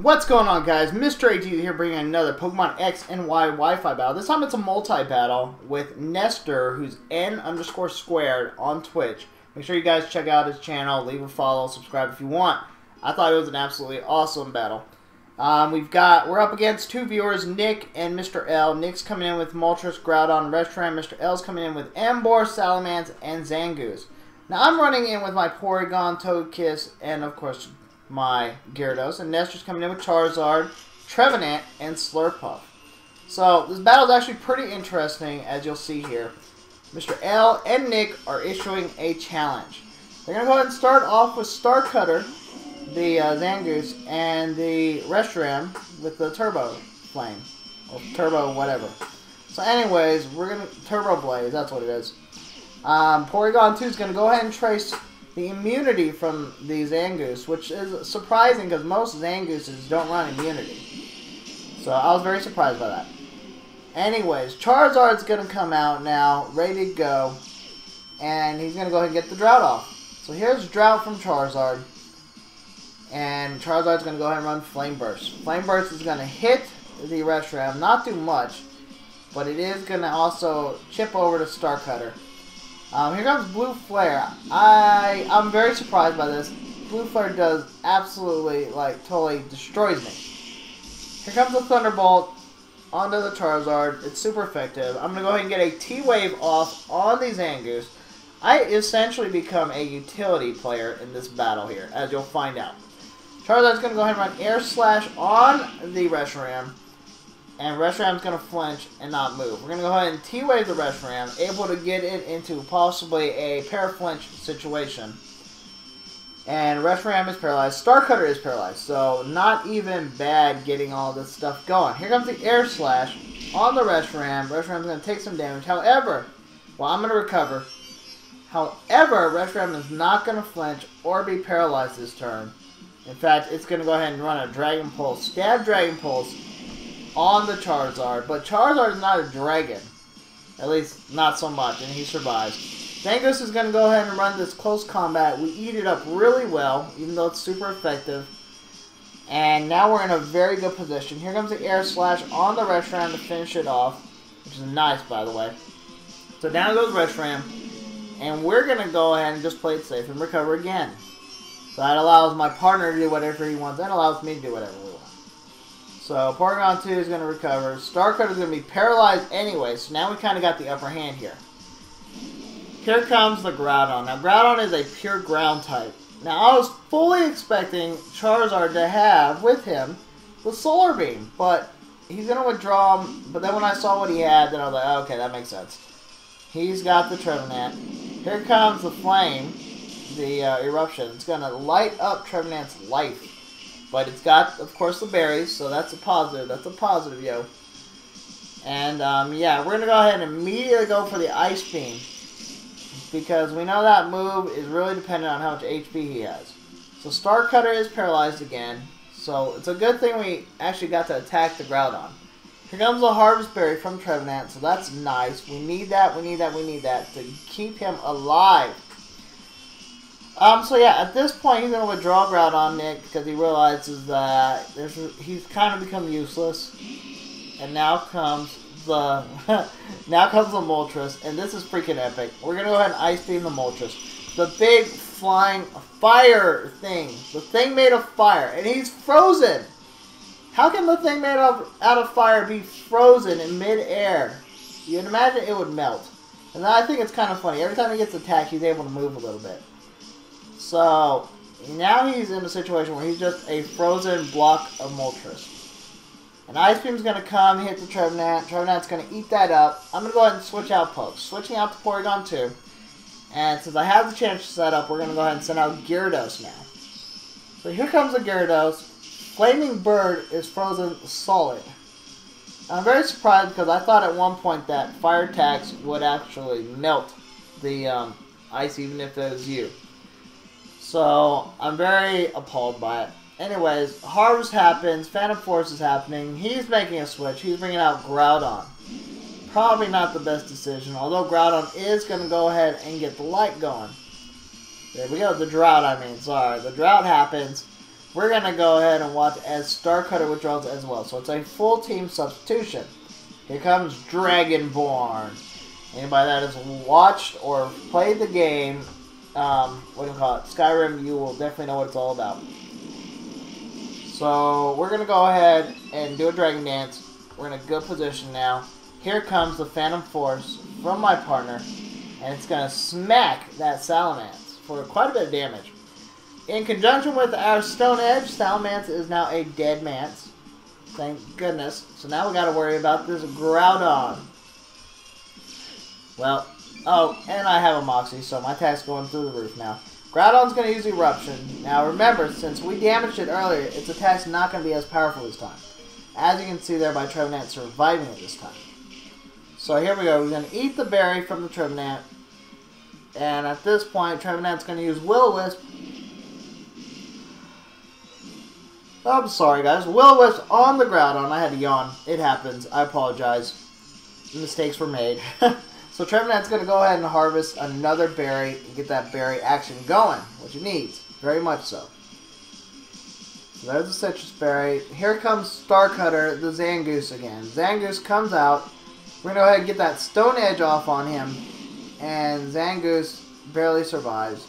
What's going on, guys? MrAGeezie here, bringing another Pokemon X and Y Wi-Fi battle. This time it's a multi-battle with Nestor, who's N_squared on Twitch. Make sure you guys check out his channel, leave a follow, subscribe if you want. I thought it was an absolutely awesome battle. We're up against two viewers, Nick and Mr. L. Nick's coming in with Moltres, Groudon, Reshiram. Mr. L's coming in with Emboar, Salamence, and Zangoose. Now I'm running in with my Porygon, Togekiss, and of course my Gyarados, and Nestor's coming in with Charizard, Trevenant, and Slurpuff. So this battle is actually pretty interesting, as you'll see here. Mr. L and Nick are issuing a challenge. They're going to go ahead and start off with Starcutter, the Zangoose, and the Reshiram with the Turbo Flame, or Turbo whatever. So anyways, we're going to Turbo Blaze, that's what it is. Porygon 2 is going to go ahead and trace the immunity from the Zangoose, which is surprising because most Zangooses don't run immunity. So I was very surprised by that. Anyways, Charizard's going to come out now, ready to go, and he's going to go ahead and get the Drought off. So here's Drought from Charizard, and Charizard's going to go ahead and run Flame Burst. Flame Burst is going to hit the Reshiram, not do much, but it is going to also chip over to Starcutter. Here comes Blue Flare. I'm very surprised by this. Blue Flare does absolutely, totally destroys me. Here comes the Thunderbolt onto the Charizard. It's super effective. I'm going to go ahead and get a T-Wave off on the Zangoose. I essentially become a utility player in this battle here, as you'll find out. Charizard's going to go ahead and run Air Slash on the Reshiram. And Reshiram's going to flinch and not move. We're going to go ahead and T-Wave the Reshiram, able to get it into possibly a Paraflinch situation. And Reshiram is paralyzed. Starcutter is paralyzed, so not even bad getting all this stuff going. Here comes the Air Slash on the Reshiram. Reshiram's going to take some damage. However, I'm going to recover. However, Reshiram is not going to flinch or be paralyzed this turn. In fact, it's going to go ahead and run a Dragon Pulse. Stab Dragon Pulse on the Charizard, but Charizard is not a dragon, at least not so much, and he survives. Zangoose is going to go ahead and run this close combat. We eat it up really well, even though it's super effective, and now we're in a very good position. Here comes the Air Slash on the Reshiram to finish it off, which is nice, by the way. So down goes Reshiram, and we're going to go ahead and just play it safe and recover again. So that allows my partner to do whatever he wants, and allows me to do whatever we want. So Porygon 2 is going to recover. Starcutter is going to be paralyzed anyway, so now we kind of got the upper hand here. Here comes the Groudon. Now Groudon is a pure ground type. Now I was fully expecting Charizard to have with him the Solar Beam, but he's going to withdraw him. But then when I saw what he had, then I was like, oh, okay, that makes sense. He's got the Trevenant. Here comes the Flame, the Eruption. It's going to light up Trevenant's life. But it's got, of course, the berries, so that's a positive. That's a positive, yo. And, yeah, we're going to go ahead and immediately go for the Ice Beam. Because we know that move is really dependent on how much HP he has. So Starcutter is paralyzed again. So it's a good thing we actually got to attack the Groudon. Here comes the Harvest Berry from Trevenant, so that's nice. We need that, we need that, we need that to keep him alive. So yeah, at this point he's going to withdraw Groudon, Nick, because he realizes that he's kind of become useless. And now comes the Moltres, and this is freaking epic. We're going to go ahead and Ice Beam the Moltres. The big flying fire thing. The thing made of fire, and he's frozen. How can the thing made out of fire be frozen in mid-air? You'd imagine it would melt. And I think it's kind of funny. Every time he gets attacked, he's able to move a little bit. So, now he's in a situation where he's just a frozen block of Moltres. And Ice Beam's going to come, hit the Trevenant. Trevenant's going to eat that up. I'm going to go ahead and switch out pokes. Switching out to Porygon 2. And since I have the chance to set up, we're going to go ahead and send out Gyarados now. So here comes the Gyarados. Flaming Bird is frozen solid. I'm very surprised because I thought at one point that fire attacks would actually melt the ice even if it was you. So, I'm very appalled by it. Anyways, Harvest happens, Phantom Force is happening, he's making a switch, he's bringing out Groudon. Probably not the best decision, although Groudon is going to go ahead and get the light going. There we go, the Drought, sorry. The Drought happens, we're going to go ahead and watch as Starcutter withdraws as well. So it's a full team substitution. Here comes Dragonborn. Anybody that has watched or played the game, what do you call it, Skyrim, you will definitely know what it's all about. So we're going to go ahead and do a Dragon Dance. We're in a good position now. Here comes the Phantom Force from my partner, and it's going to smack that Salamence for quite a bit of damage. In conjunction with our Stone Edge, Salamence is now a dead Mance. Thank goodness. So now we got to worry about this Groudon. Well, oh, and I have a Moxie, so my attack's going through the roof now. Groudon's going to use Eruption. Now remember, since we damaged it earlier, its attack's not going to be as powerful this time. As you can see there by Trevenant surviving it this time. So here we go. We're going to eat the berry from the Trevenant. And at this point, Trevenant's going to use Will-O-Wisp. I'm sorry, guys. Will-O-Wisp on the Groudon. I had to yawn. It happens. I apologize. Mistakes were made. So Trevenant's going to go ahead and harvest another berry and get that berry action going, which it needs. Very much so. So there's the citrus berry. Here comes Starcutter, the Zangoose again. Zangoose comes out. We're going to go ahead and get that Stone Edge off on him. And Zangoose barely survives.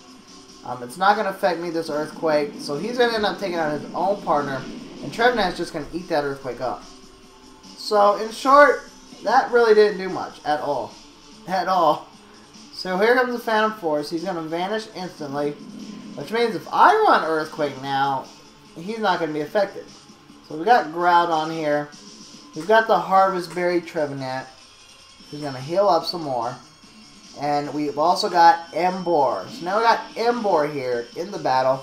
It's not going to affect me, this Earthquake. So he's going to end up taking out his own partner. And Trevenant's just going to eat that Earthquake up. So in short, that really didn't do much at all. At all. So here comes the Phantom Force. He's going to vanish instantly. Which means if I run Earthquake now, he's not going to be affected. So we got Groudon here. We've got the Harvest Berry Trevenant. He's going to heal up some more. And we've also got Emboar. So now we got Emboar here in the battle.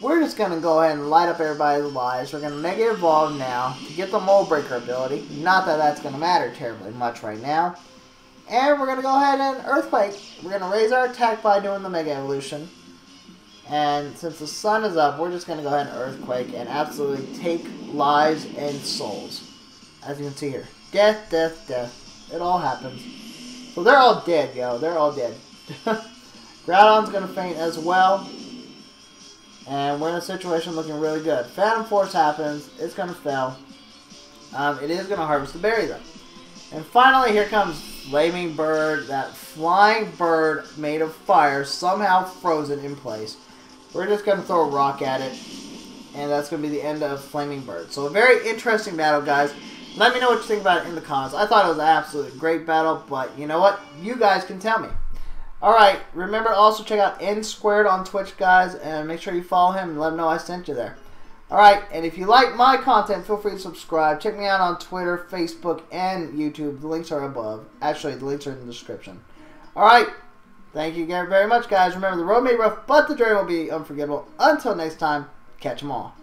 We're just going to go ahead and light up everybody's lives. We're going to Mega Evolve now to get the Mold Breaker ability. Not that that's going to matter terribly much right now. And we're going to go ahead and Earthquake. We're going to raise our attack by doing the Mega Evolution. And since the sun is up, we're just going to go ahead and Earthquake and absolutely take lives and souls. As you can see here. Death, death, death. It all happens. So they're all dead, yo. They're all dead. Groudon's going to faint as well. And we're in a situation looking really good. Phantom Force happens. It's going to fail. It is going to harvest the berry, though. And finally, here comes Flaming Bird. That flying bird made of fire, somehow frozen in place. We're just going to throw a rock at it. And that's going to be the end of Flaming Bird. So a very interesting battle, guys. Let me know what you think about it in the comments. I thought it was an absolutely great battle, but you know what? You guys can tell me. Alright, remember to also check out N2 on Twitch, guys, and make sure you follow him and let him know I sent you there. Alright, and if you like my content, feel free to subscribe. Check me out on Twitter, Facebook, and YouTube. The links are above. Actually, the links are in the description. Alright, thank you very much, guys. Remember, the road may be rough, but the journey will be unforgettable. Until next time, catch 'em all.